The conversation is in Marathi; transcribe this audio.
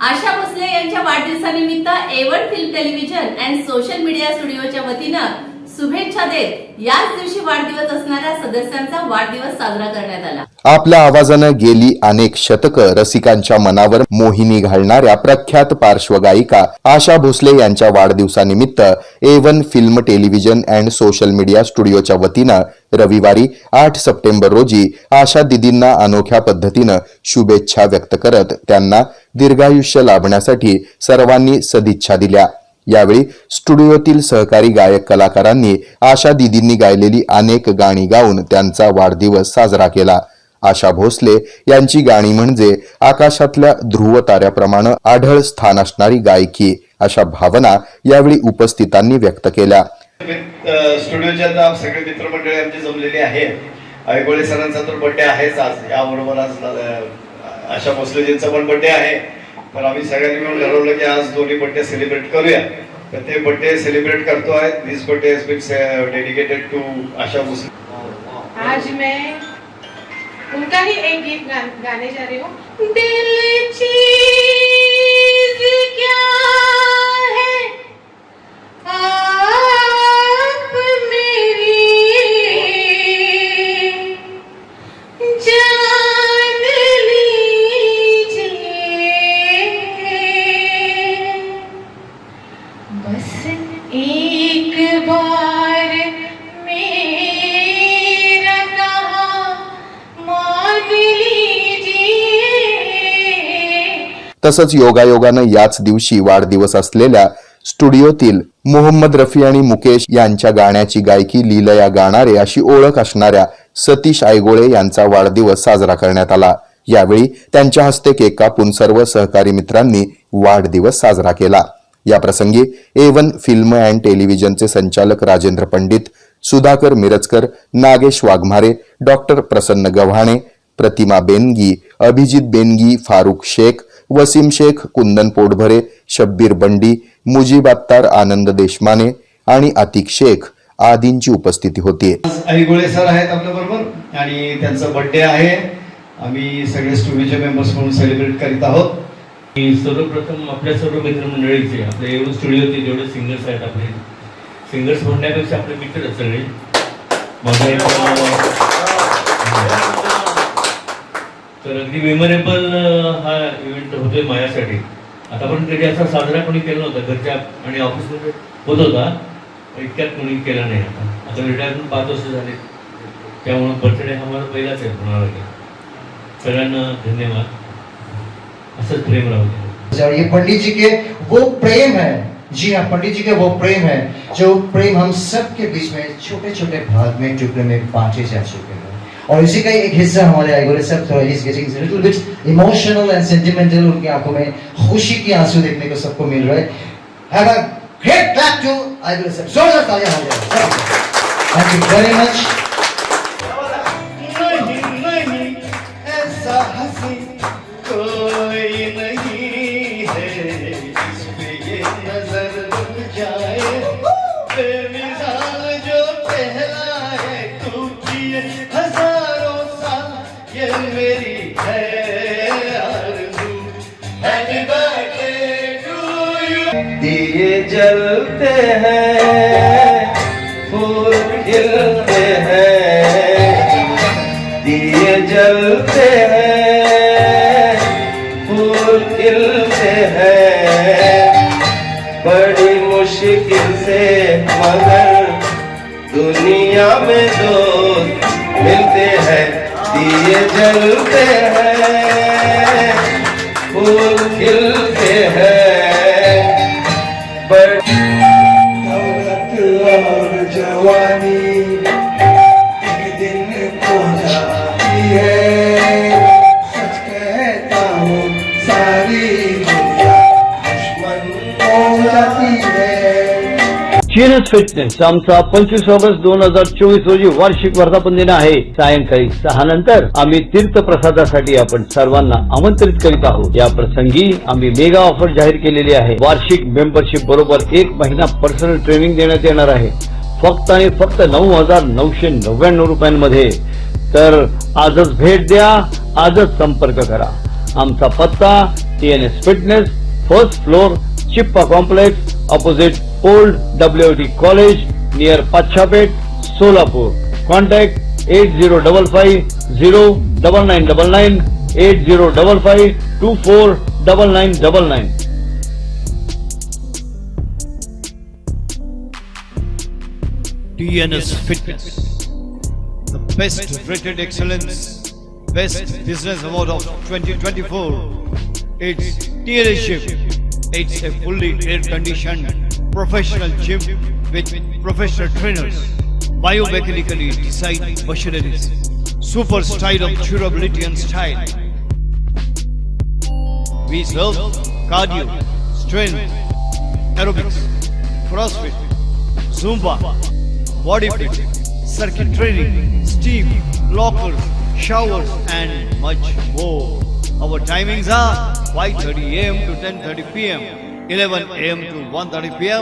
आशा भोसले यांच्या वाढदिवसानिमित्त A1 film television and social media स्टुडिओच्या वतीनं शुभेच्छा देत याच दिवशी वाढदिवस असणाऱ्या सदस्यांचा वाढदिवस साजरा करण्यात आला। आपल्या आवाजानं गेली अनेक शतकं रसिकांच्या मनावर मोहिनी घालणाऱ्या प्रख्यात पार्श्वगायिका आशा भोसले यांच्या वाढदिवसानिमित्त A1 film television and social media स्टुडिओच्या वतीनं रविवारी 8 सप्टेंबर रोजी आशा दीदींना अनोख्या पद्धतीनं शुभेच्छा व्यक्त करत त्यांना दीर्घायुष्य लाभण्यासाठी सर्वांनी सदिच्छा दिल्या। यावेळी स्टुडिओतील सहकारी गायक कलाकारांनी आशा दीदींनी गायलेली अनेक गाणी गाऊन त्यांचा वाढदिवस साजरा केला। आशा भोसले यांची गाणी म्हणजे आकाशातल्या ध्रुव ताऱ्याप्रमाणे आढळ स्थान असणारी गायकी अशा भावना यावेळी उपस्थितांनी व्यक्त केल्या। स्टुडिओच्या सगळे मित्रमंडळी आमची जमलेली आहे। आयगोळे सरांचा तर बर्थडे आहेच आज, याबरोबर आज आशा भोसलेजींचा पण बर्थडे आहे। पण आम्ही सगळ्यांनी मिळून ठरवलं की आज दोन्ही बर्थडे सेलिब्रेट करूया। तर ते बर्थडे सेलिब्रेट करतो आहे। This birthday has been dedicated to Asha Bhosle. आज मैं उनका ही एक गीत गाने जा रही हूँ। दिल चीज़ क्या है आप मेरी जान लीजिए, बस एक बार मेरा कहा मान लीजिए। तसंच योगायोगानं याच दिवशी वाढदिवस असलेल्या स्टुडिओतील मोहम्मद रफी आणि मुकेश यांच्या गाण्याची गायकी लीलया गाणारे अशी ओळख असणाऱ्या सतीश आयगोळे यांचा वाढदिवस साजरा करण्यात आला। यावेळी त्यांच्या हस्ते केक कापून सर्व सहकारी मित्रांनी वाढदिवस साजरा केला। या प्रसंगी A1 फिल्म अँड टेलिव्हिजनचे संचालक राजेंद्र पंडित, सुधाकर मिरजकर, नागेश वाघमारे, डॉक्टर प्रसन्न गव्हाणे, प्रतिमा बेनगी, अभिजित बेनगी, फारुख शेख, वसीम शेख, कुंदन पोटभरे, शब्बीर बंडी, मुजीब अत्तार, आनंद देशमाने आणि अतिक शेख आदींची उपस्थिती होती। आयगोळे सर आहेत आपल्या बरोबर आणि त्यांचा बर्थडे आहे। आम्ही सगळे स्टुडिओचे मेंबर्स म्हणून सेलिब्रेट करीत आहोत। सर्वप्रथम आपल्या सर्व मित्रमंडळीचे, आपल्या A1 स्टुडिओचे जेवढे सिंगर्स आहेत, आपले सिंगर्स म्हणण्यापेक्षा आपले मित्र आहेत सगळे। तर अगदी मेमोरेबल हा इव्हेंट होतोय माझ्यासाठी। आतापर्यंत कधी असा साजरा कोणी केला नव्हता, घरच्या आणि ऑफिसमध्ये होत होता, इतक्यात कोणी केला नाही। आता रिटायरमेंट 5 वर्ष झाले, त्यामुळे बर्थडे हा मला पहिलाच आहे म्हणाला। सगळ्यांना धन्यवाद, असंच प्रेम राहू। और ये पंडित जी के वो प्रेम है, जी हाँ, पंडित जी का वो प्रेम है जो प्रेम हम सब के बीच में छोटे छोटे भाग में टुकड़े में बांटे जा चुके हैं। और इसी का एक हिस्सा हमारे आयगोळे साहब थोड़ा इस getting little bit emotional and sentimental. उनकी आंखों में खुशी के आंसू देखने को सबको मिल रहा है। Have a great clap to Aygole साहब, जोरदार तालियां हो जाए। Thank you very much. ऐसा हंसी कोई नहीं है, इसमें ये नजर रुक जाए, बेमिसाल जो पहला है तू किए हजारों साल, ये मेरी है आरज़ू। Happy birthday to you. दिए जलते हैं, फूल खिलते हैं, दिए जलते हैं, फूल खिलते हैं, बड़ी मुश्किल से मगर दुनिया में दोस्त मिलते हैं। दिए जलते हैं, फूल खिलते हैं, बड़ी दौलत और जवानी एक दिन खो जाती है। सच कहता हूँ सारी दुनिया दुश्मन हो जाती है। चीनस फिटनेस आमचा 25 ऑगस्ट 2024 रोजी वार्षिक वर्धापन दिन आहे। सायंकाळी 6 नंतर आम्ही तीर्थप्रसादासाठी आपण सर्वांना आमंत्रित करीत आहोत। या प्रसंगी आम्ही मेगा ऑफर जाहीर केलेली आहे। वार्षिक मेंबरशिप बरोबर 1 महिना पर्सनल ट्रेनिंग देण्यात येणार आहे, फक्त आणि फक्त 9,999 रुपयांमध्ये। तर आजच भेट द्या, आजच संपर्क करा। आमचा पत्ता TNS Fitness, first floor, Chippa Complex, opposite Old WD College, near Pachapet, Solapur. Contact 8055-09999, 8055-249999. TNS Fitness, the best rated excellence, best business award of 2024. It's TNS Gym. It's a fully air-conditioned professional gym with professional trainers, biomechanically designed machineries, super style of durability and style. We serve cardio, strength, aerobics, CrossFit, Zumba, body fit, circuit training, steam, lockers, showers and much more. Our timings are 5:30 a.m. to 10:30 p.m., 11 a.m. to 1:30 p.m.